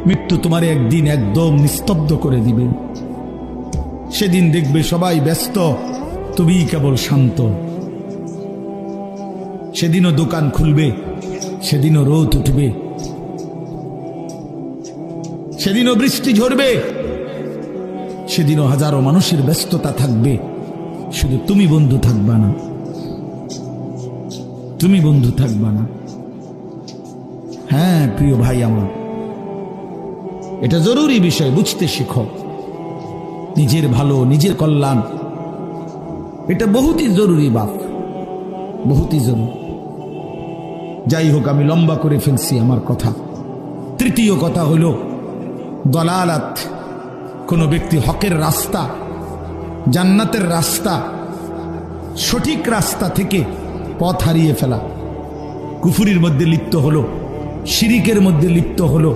মৃত্যু তোমারে একদিন একদম নিস্তব্ধ করে দিবে। সেদিন দেখবে সবাই ব্যস্ত, তুমি কেবল শান্ত। সেদিনও দোকান খুলবে, সেদিনও রোদ উঠবে, সেদিনও বৃষ্টি ঝরবে, সেদিনও হাজারো মানুষের ব্যস্ততা থাকবে, শুধু তুমি বন্ধু থাকবা না, তুমি বন্ধু থাকবা না। হ্যাঁ প্রিয় ভাই আমার, এটা জরুরি বিষয়, বুঝতে শিখো। নিজের ভালো, নিজের কল্যাণ, এটা বহুতই জরুরি বাপ, বহুতই জরুরি। যাই হোক, আমি লম্বা করে ফেলছি আমার কথা। তৃতীয় কথা হলো দলালাত, কোন ব্যক্তি হকের রাস্তা, জান্নাতের রাস্তা, সঠিক রাস্তা থেকে পথ হারিয়ে ফেলা, কুফরির মধ্যে লিপ্ত হলো, শিরিকের মধ্যে লিপ্ত হলো,